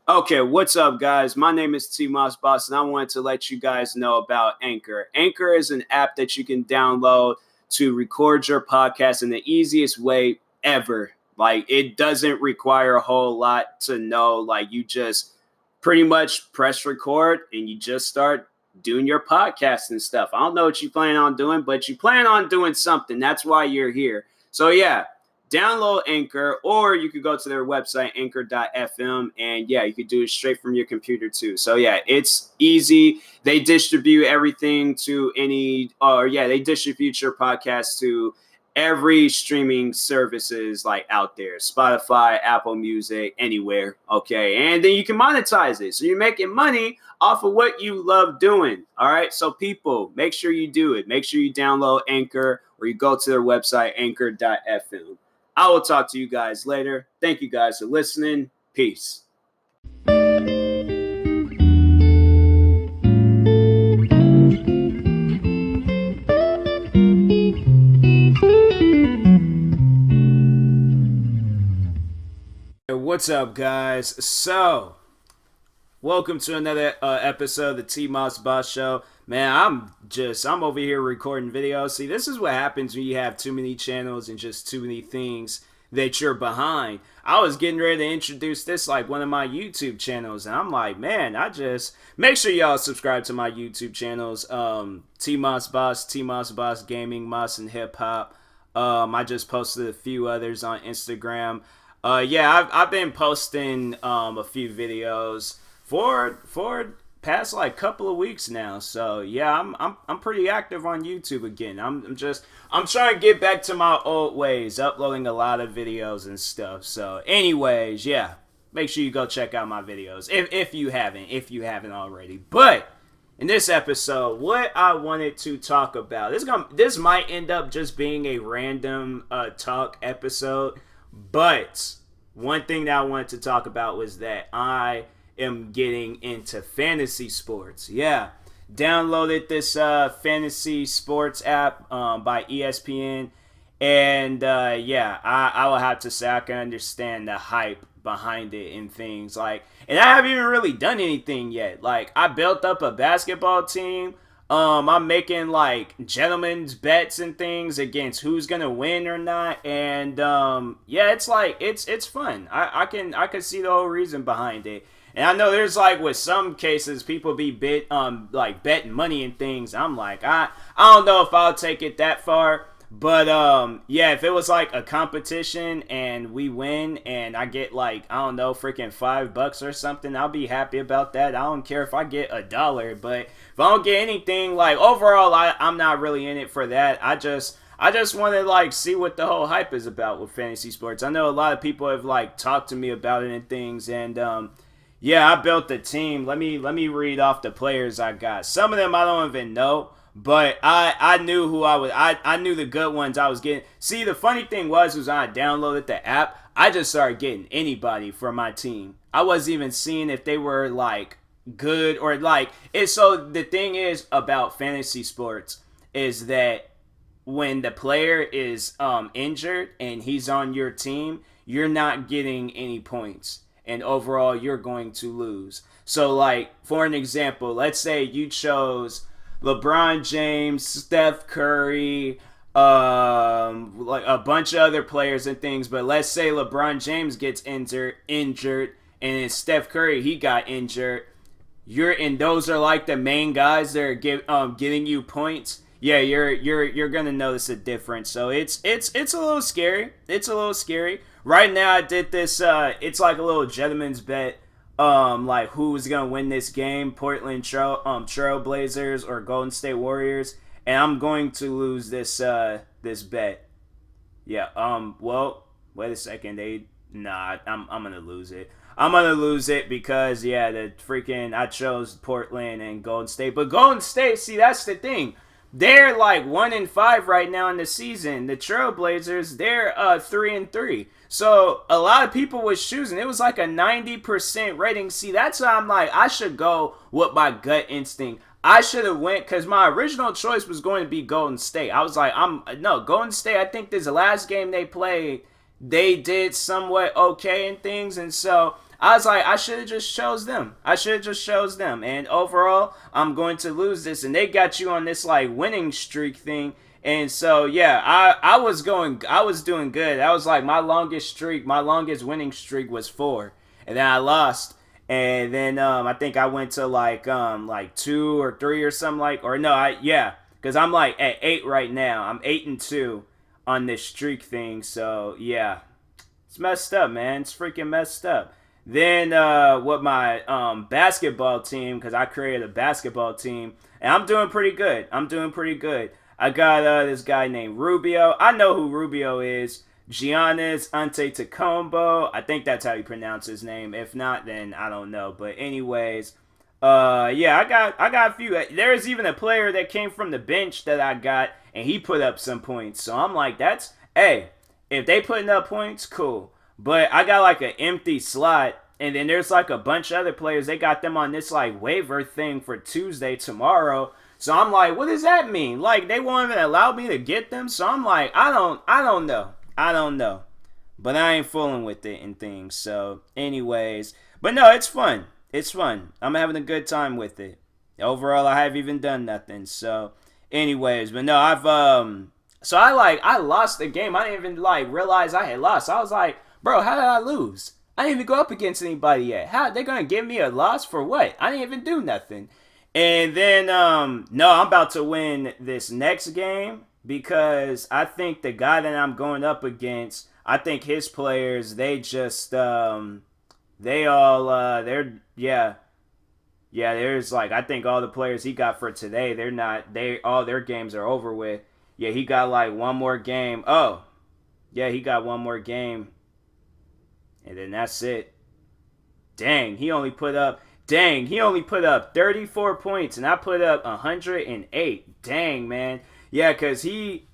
Okay, what's up, guys? My name is TMossBoss, and I wanted to let you guys know about Anchor. Anchor is an app that you can download to record your podcast in the easiest way ever. Like, it doesn't require a whole lot to know. Like, you just pretty much press record and you just start doing your podcast and stuff. I don't know what you plan on doing, but you plan on doing something. That's why you're here. So, yeah, download Anchor, or you could go to their website, anchor.fm, and yeah, you could do it straight from your computer too. So yeah, it's easy. They distribute everything to they distribute your podcast to every streaming services like out there, Spotify, Apple Music, anywhere. Okay, and then you can monetize it, so you're making money off of what you love doing. All right, so people, make sure you do it. Make sure you download Anchor, or you go to their website, anchor.fm. I will talk to you guys later. Thank you guys for listening. Peace. What's up, guys? So, welcome to another episode of the TMossBoss Show. Man, I'm over here recording videos. See, this is what happens when you have too many channels and just too many things that you're behind. I was getting ready to introduce this like one of my YouTube channels, and I'm like, man, make sure y'all subscribe to my YouTube channels. TMossBoss, TMossBoss Gaming, Moss and Hip Hop. I just posted a few others on Instagram. I've been posting a few videos for past like couple of weeks now. So yeah, I'm pretty active on YouTube again. I'm trying to get back to my old ways, uploading a lot of videos and stuff. So anyways, yeah, make sure you go check out my videos if you haven't already. But in this episode, what I wanted to talk about, this might end up just being a random talk episode, but one thing that I wanted to talk about was that I am getting into fantasy sports. Yeah, downloaded this fantasy sports app by ESPN, and I will have to say I can understand the hype behind it and things like. And I haven't even really done anything yet. Like, I built up a basketball team. I'm making like gentlemen's bets and things against who's gonna win or not, and it's like it's fun. I can see the whole reason behind it. And I know there's like with some cases people be like betting money and things. I'm like, I don't know if I'll take it that far. But if it was like a competition and we win and I get like, I don't know, freaking $5 or something, I'll be happy about that. I don't care if I get $1, but if I don't get anything, like overall, I'm not really in it for that. I just want to like see what the whole hype is about with fantasy sports. I know a lot of people have like talked to me about it and things, and I built the team. Let me read off the players I got. Some of them I don't even know, but I knew who I knew the good ones I was getting. See, the funny thing was when I downloaded the app, I just started getting anybody for my team. I wasn't even seeing if they were like good or like it. So the thing is about fantasy sports is that when the player is injured and he's on your team, you're not getting any points, and overall you're going to lose. So like, for an example, let's say you chose LeBron James, Steph Curry, like a bunch of other players and things, but let's say LeBron James gets injured, and then Steph Curry, he got injured. And those are like the main guys that are getting you points. Yeah, you're gonna notice a difference. So it's a little scary. It's a little scary. Right now, I did this. It's like a little gentleman's bet. Like who's gonna win this game? Portland Trail Blazers or Golden State Warriors? And I'm going to lose this bet. Yeah. Well, wait a second. I'm gonna lose it. I'm gonna lose it because I chose Portland and Golden State. But Golden State, see, that's the thing. They're like 1-5 right now in the season. The Trailblazers, they're 3-3. So a lot of people was choosing. It was like a 90% rating. See, that's why I'm like, I should go with my gut instinct. I should have went because my original choice was going to be Golden State. I was like, Golden State. I think this last game they played, they did somewhat okay and things, and so I was like, I should have just chose them. And overall, I'm going to lose this. And they got you on this like winning streak thing. And so yeah, I was doing good. That was like my longest winning streak was 4. And then I lost. And then I think I went to like 2 or 3 or something because I'm like at 8 right now. I'm 8-2 on this streak thing. So yeah, it's messed up, man. It's freaking messed up. Then with my basketball team, because I created a basketball team, and I'm doing pretty good. I got this guy named Rubio. I know who Rubio is. Giannis Antetokounmpo. I think that's how you pronounce his name. If not, then I don't know. But anyways, yeah, I got a few. There's even a player that came from the bench that I got, and he put up some points. So I'm like, hey, if they putting up points, cool. But I got like an empty slot, and then there's like a bunch of other players. They got them on this like waiver thing for Tuesday tomorrow. So I'm like, what does that mean? Like they won't even allow me to get them. So I'm like, I don't know. But I ain't fooling with it and things. So anyways, but no, it's fun. I'm having a good time with it. Overall, I haven't even done nothing. So anyways, but no, I lost the game. I didn't even like realize I had lost. I was like, bro, how did I lose? I didn't even go up against anybody yet. How they gonna give me a loss for what? I didn't even do nothing. And then no, I'm about to win this next game because I think the guy that I'm going up against, I think his players, they just there's like I think all the players he got for today, all their games are over with. Yeah, he got like one more game. Oh. Yeah, he got one more game. And then that's it. Dang, he only put up 34 points, and I put up 108. Dang, man. Yeah, because he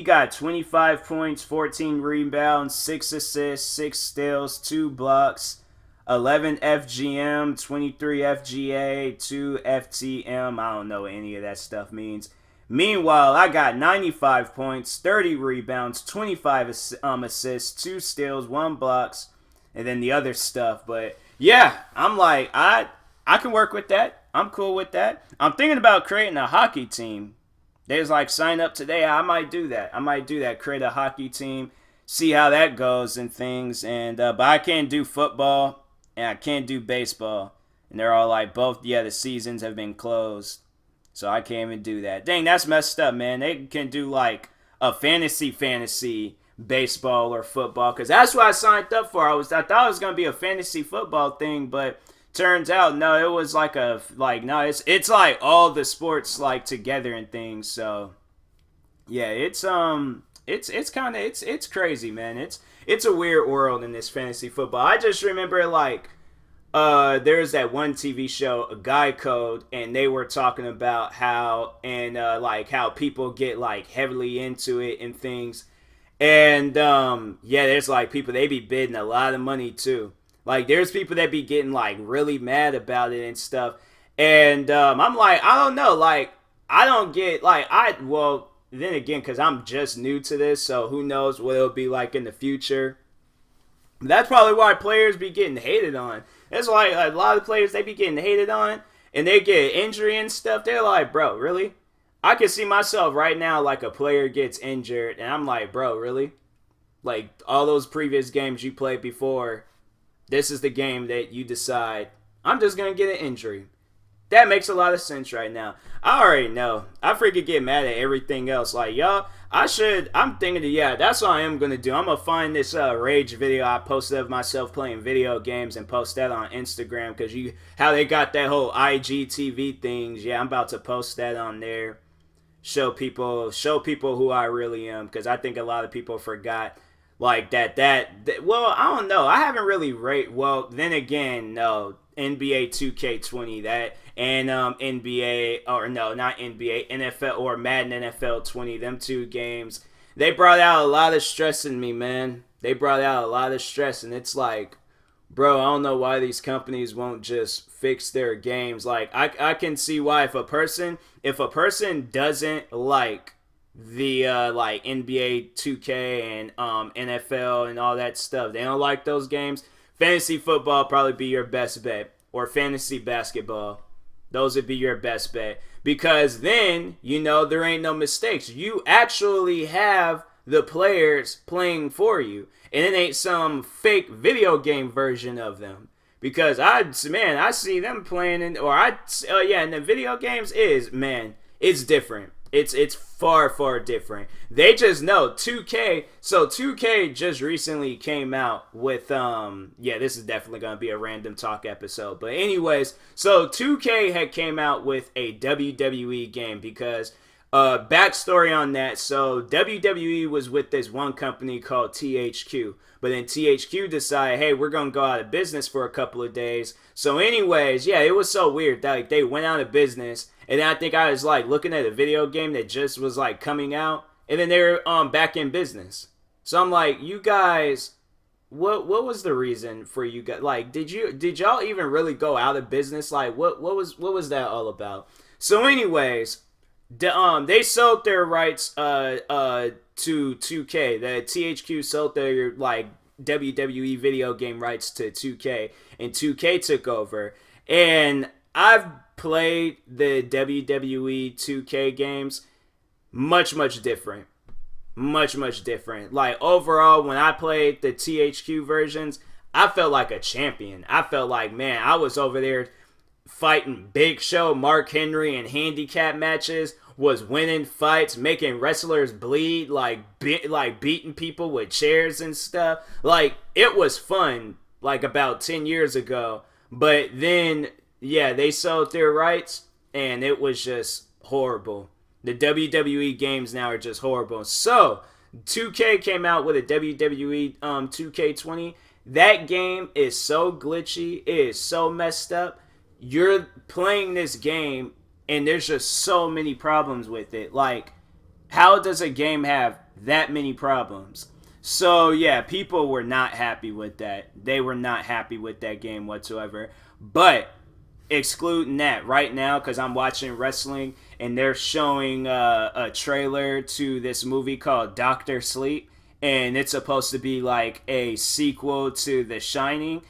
got 25 points, 14 rebounds, 6 assists, 6 steals, 2 blocks, 11 FGM, 23 FGA, 2 FTM. I don't know what any of that stuff means. Meanwhile, I got 95 points, 30 rebounds, 25 assists, 2 steals, 1 blocks, and then the other stuff. But yeah, I'm like, I can work with that. I'm cool with that. I'm thinking about creating a hockey team. There's like sign up today. I might do that. Create a hockey team, see how that goes and things. And but I can't do football and I can't do baseball. And they're all like both. Yeah, the seasons have been closed. So I can't even do that. Dang, that's messed up, man. They can do like a fantasy baseball or football, because that's what I signed up for. I thought it was gonna be a fantasy football thing, but turns out no, it was like it's like all the sports like together and things. So yeah, it's crazy, man. It's a weird world in this fantasy football. I just remember like. There's that one TV show, A Guy Code, and they were talking about how people get like heavily into it and things. And there's like people, they be bidding a lot of money too. Like there's people that be getting like really mad about it and stuff. And I'm like, I don't know, like I don't get like then again, because I'm just new to this, so who knows what it'll be like in the future. That's probably why players be getting hated on. It's like a lot of players, they be getting hated on, and they get injury and stuff. They're like, bro, really? I can see myself right now like a player gets injured, and I'm like, bro, really? Like all those previous games you played before, this is the game that you decide, I'm just going to get an injury. That makes a lot of sense right now. I already know. I freaking get mad at everything else. Like, y'all, I'm thinking that's what I am going to do. I'm going to find this rage video I posted of myself playing video games and post that on Instagram, because how they got that whole IGTV things. Yeah, I'm about to post that on there. Show people who I really am, because I think a lot of people forgot like that, well, I don't know. I haven't really then again, no, NBA 2K20 that, and NBA, or no, not NBA, NFL or Madden NFL 20, them two games, they brought out a lot of stress in me, man. They brought out a lot of stress, and it's like, bro, I don't know why these companies won't just fix their games. Like, I can see why if a person doesn't like the like NBA 2K and NFL and all that stuff, they don't like those games. Fantasy football probably be your best bet, or fantasy basketball. Those would be your best bet, because then there ain't no mistakes. You actually have the players playing for you, and it ain't some fake video game version of them. Because I see them playing in the video games it's different. It's far different. They just know 2K. So 2K just recently came out with this is definitely gonna be a random talk episode. But anyways, so 2K had came out with a WWE game because backstory on that. So WWE was with this one company called THQ. But then THQ decided, hey, we're going to go out of business for a couple of days. So anyways, it was so weird that they went out of business. And then I think I was looking at a video game that just was coming out. And then they were back in business. So I'm like, you guys, what was the reason for you guys? Did y'all even really go out of business? What was that all about? So anyways, they sold their rights to 2K. The THQ sold their WWE video game rights to 2K, and 2K took over. And I've played the WWE 2K games, much different. Much different. Overall, when I played the THQ versions, I felt like a champion. I felt like, man, I was over there fighting Big Show, Mark Henry in handicap matches, was winning fights, making wrestlers bleed, beating people with chairs and stuff. It was fun, about 10 years ago. But then, they sold their rights, and it was just horrible. The WWE games now are just horrible. So, 2K came out with a WWE 2K20. That game is so glitchy. It is so messed up. You're playing this game, and there's just so many problems with it. How does a game have that many problems? So, people were not happy with that. They were not happy with that game whatsoever. But, excluding that right now, because I'm watching wrestling, and they're showing a trailer to this movie called Dr. Sleep, and it's supposed to be a sequel to The Shining.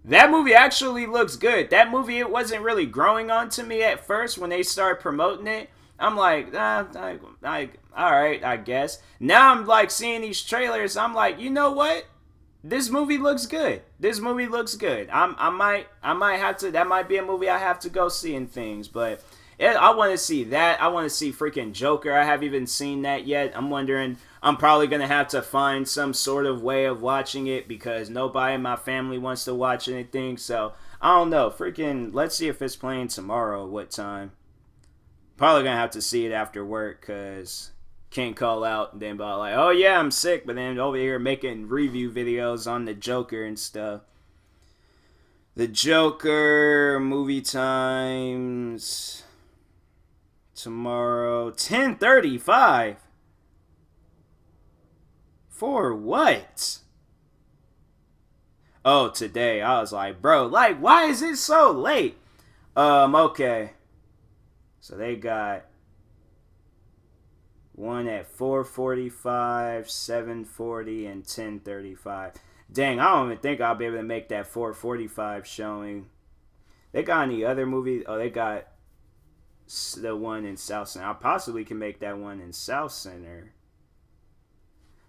That movie actually looks good. That movie, it wasn't really growing on to me at first when they started promoting it. I'm like, alright, I guess. Now I'm seeing these trailers. I'm like, you know what? This movie looks good. I might have to, that might be a movie I have to go see and things. But I want to see that. I want to see freaking Joker. I haven't even seen that yet. I'm wondering, I'm probably going to have to find some sort of way of watching it because nobody in my family wants to watch anything. So, I don't know. Freaking, let's see if it's playing tomorrow. What time? Probably going to have to see it after work because can't call out and then be oh yeah, I'm sick. But then over here making review videos on the Joker and stuff. The Joker movie times tomorrow 10:35. For what? Oh, today. I was like, bro, why is it so late? Okay. So they got one at 4:45, 7:40, and 10:35. Dang, I don't even think I'll be able to make that 4:45 showing. They got any other movies? Oh, they got the one in South Center. I possibly can make that one in South Center.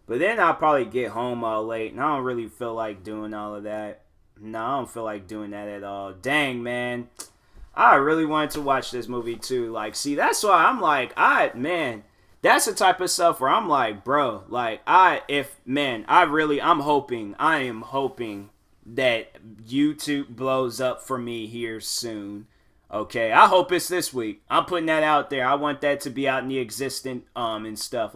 But then I'll probably get home all late, and I don't really feel like doing all of that. No, I don't feel like doing that at all. Dang, man. I really wanted to watch this movie, too. See, that's why I'm that's the type of stuff where I'm like, bro, I am hoping that YouTube blows up for me here soon. Okay, I hope it's this week. I'm putting that out there. I want that to be out in the existent, and stuff.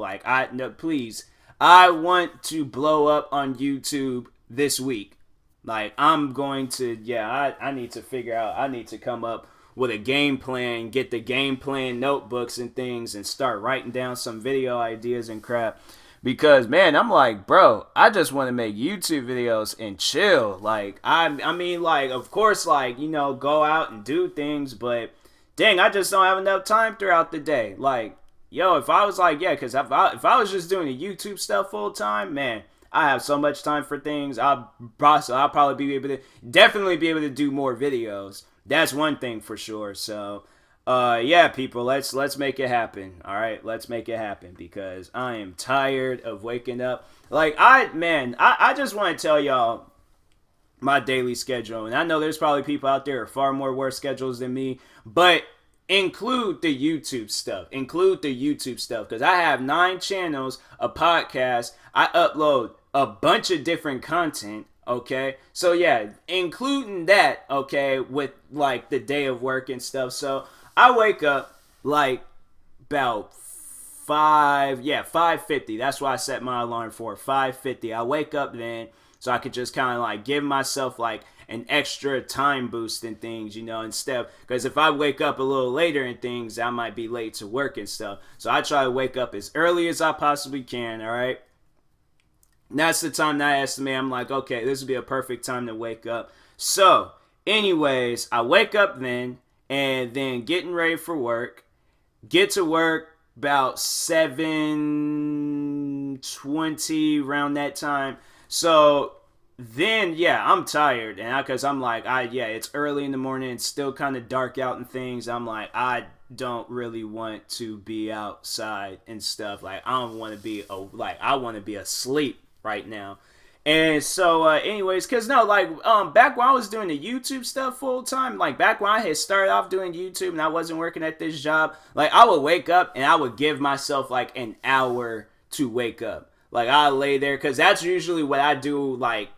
Please. I want to blow up on YouTube this week. I'm going to, I need to figure out, I need to come up with a game plan, get the game plan notebooks and things, and start writing down some video ideas and crap. Because, man, I'm like, bro, I just want to make YouTube videos and chill. Of course, go out and do things, but dang, I just don't have enough time throughout the day. If I was because if I was just doing the YouTube stuff full time, man, I have so much time for things. I'll probably be able to definitely be able to do more videos. That's one thing for sure. So, yeah, people, let's make it happen. All right, let's make it happen because I am tired of waking up. Like I just want to tell y'all my daily schedule, and I know there's probably people out there with far more worse schedules than me, but include the YouTube stuff. Because I have 9 channels, a podcast. I upload a bunch of different content. Okay, so yeah, including that. Okay, with like the day of work and stuff. So I wake up like about 5:50. That's why I set my alarm for 5:50. I wake up then so I could just kind of like give myself like an extra time boost and things, instead. Because if I wake up a little later and things, I might be late to work and stuff. So I try to wake up as early as I possibly can, all right? And that's the time that I estimate. I'm like, okay, this would be a perfect time to wake up. So, anyways, I wake up then, and then getting ready for work. Get to work about 7:20, around that time. So then, yeah, I'm tired, and because I'm like, it's early in the morning, it's still kind of dark out and things. I'm like, I don't really want to be outside and stuff. Like, I don't want to be, I want to be asleep right now. And so, anyways, because back when I was doing the YouTube stuff full time, like back when I had started off doing YouTube and I wasn't working at this job, like I would wake up and I would give myself like an hour to wake up. Like, I lay there, because that's usually what I do, like,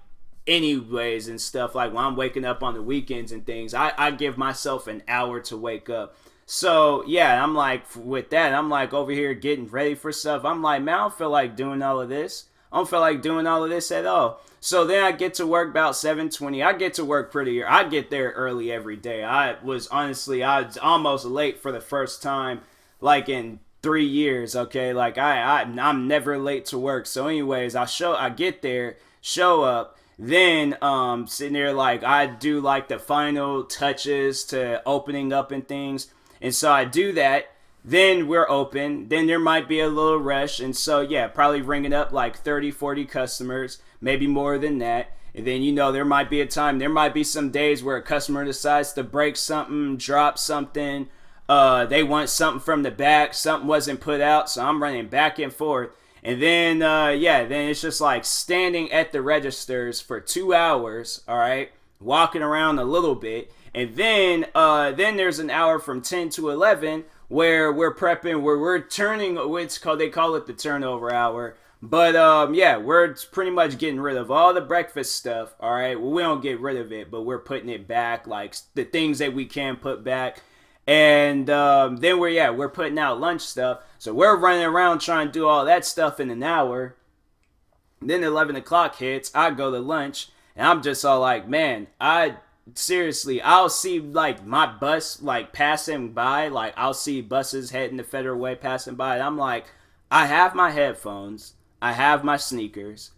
anyways and stuff. Like, when I'm waking up on the weekends and things, I give myself an hour to wake up. So, yeah, I'm like, with that, I'm like over here getting ready for stuff. I'm like, man, I don't feel like doing all of this. I don't feel like doing all of this at all. So then I get to work about 7:20. I get to work I get there early every day. I was almost late for the first time, like, in 3 years, okay? Like, I'm never late to work. So anyways, I get there, show up, then sitting there, like, I do like the final touches to opening up and things. And so I do that. Then we're open. Then there might be a little rush. And so, yeah, probably ringing up like 30, 40 customers, maybe more than that. And then, there might be there might be some days where a customer decides to break something, drop something. They want something from the back. Something wasn't put out. So I'm running back and forth. And then, then it's just like standing at the registers for 2 hours, all right, walking around a little bit. And then there's an hour from 10 to 11 where we're prepping, where we're turning, they call it the turnover hour. But, we're pretty much getting rid of all the breakfast stuff, all right? Well, we don't get rid of it, but we're putting it back, like the things that we can put back. And then we're putting out lunch stuff. So we're running around trying to do all that stuff in an hour. Then 11 o'clock hits, I go to lunch, and I'm just all like, man, I'll see, like, my bus, like, passing by. Like, I'll see buses heading the Federal Way passing by. And I'm like, I have my headphones. I have my sneakers.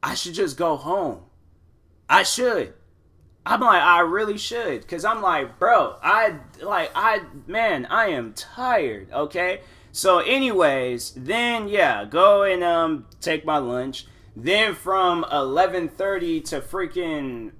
I should just go home. I should. I'm like, I really should. Because I'm like, bro, I am tired, okay? So, anyways, then, go and take my lunch. Then from 11:30 to freaking,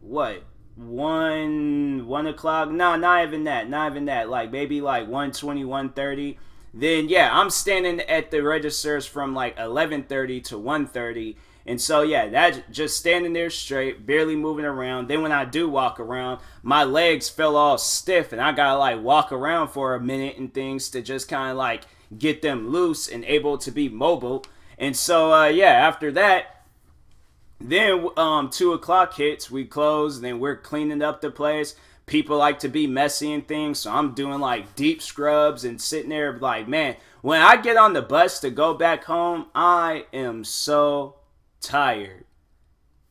1 o'clock? No, not even that. Like, maybe like 1:20, 1:30. Then, I'm standing at the registers from like 11:30 to 1:30. And so, that's just standing there straight, barely moving around. Then when I do walk around, my legs feel all stiff, and I gotta like walk around for a minute and things to just kind of like get them loose and able to be mobile. And so, after that, then 2 o'clock hits, we close, then we're cleaning up the place. People like to be messy and things, so I'm doing like deep scrubs and sitting there like, man, when I get on the bus to go back home, I am so tired.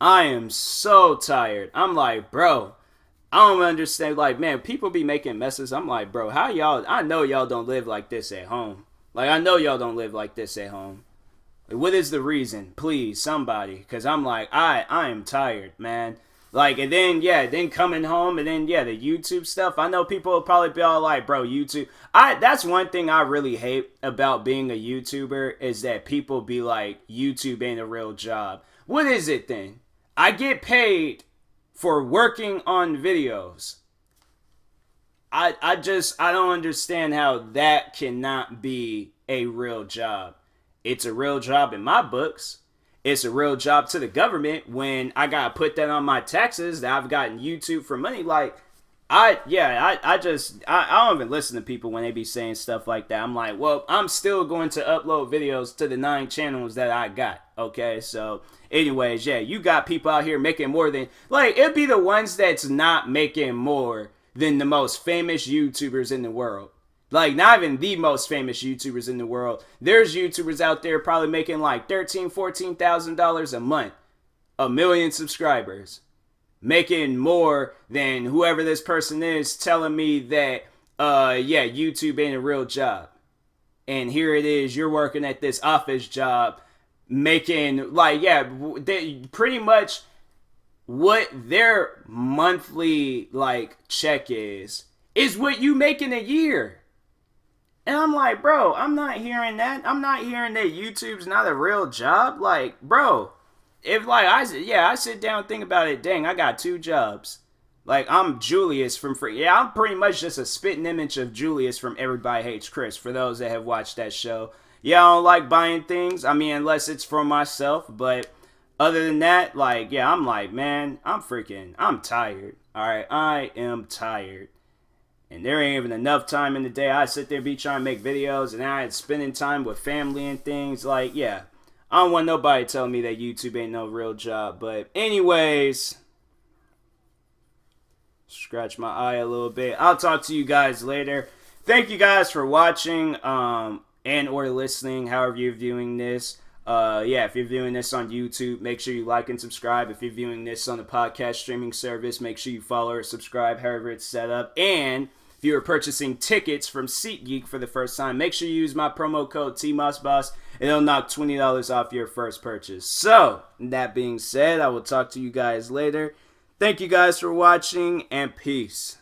I'm like, bro, I don't understand. Like, man, people be making messes. I'm like, bro, how y'all, I know y'all don't live like this at home. Like, I know y'all don't live like this at home. Like, what is the reason? Please, somebody. Because I'm like, I am tired, man. Like, and then, then coming home, and then, the YouTube stuff. I know people will probably be all like, bro, YouTube. That's one thing I really hate about being a YouTuber, is that people be like, YouTube ain't a real job. what is it then? I get paid for working on videos. I don't understand how that cannot be a real job. It's a real job in my books. It's a real job to the government when I gotta put that on my taxes that I've gotten YouTube for money. Like, I don't even listen to people when they be saying stuff like that. I'm like, well, I'm still going to upload videos to the 9 channels that I got. Okay, so anyways, yeah, you got people out here making more than, like, it'd be the ones that's not making more than the most famous YouTubers in the world. Like, not even the most famous YouTubers in the world. There's YouTubers out there probably making like $13,000, $14,000 a month. 1 million subscribers. Making more than whoever this person is telling me that, yeah, YouTube ain't a real job. And here it is, you're working at this office job, making, like, yeah, they pretty much what their monthly, like, check is what you make in a year. And I'm like, bro, I'm not hearing that. I'm not hearing that YouTube's not a real job. Like, bro, if, like, I sit down and think about it, dang, I got 2 jobs. Like, I'm Julius from Free. Yeah, I'm pretty much just a spitting image of Julius from Everybody Hates Chris, for those that have watched that show. Yeah, I don't like buying things. I mean, unless it's for myself. But other than that, like, yeah, I'm like, man, I'm tired. All right, I am tired. And there ain't even enough time in the day. I sit there be trying to make videos, and I had spending time with family and things. Like, yeah, I don't want nobody telling me that YouTube ain't no real job. But anyways, scratch my eye a little bit. I'll talk to you guys later. Thank you guys for watching and or listening, however you're viewing this. Yeah, if you're viewing this on YouTube, make sure you like and subscribe. If you're viewing this on the podcast streaming service, make sure you follow or subscribe, however it's set up. And if you are purchasing tickets from SeatGeek for the first time, make sure you use my promo code TMossBoss. It'll knock $20 off your first purchase. So, that being said, I will talk to you guys later. Thank you guys for watching, and peace.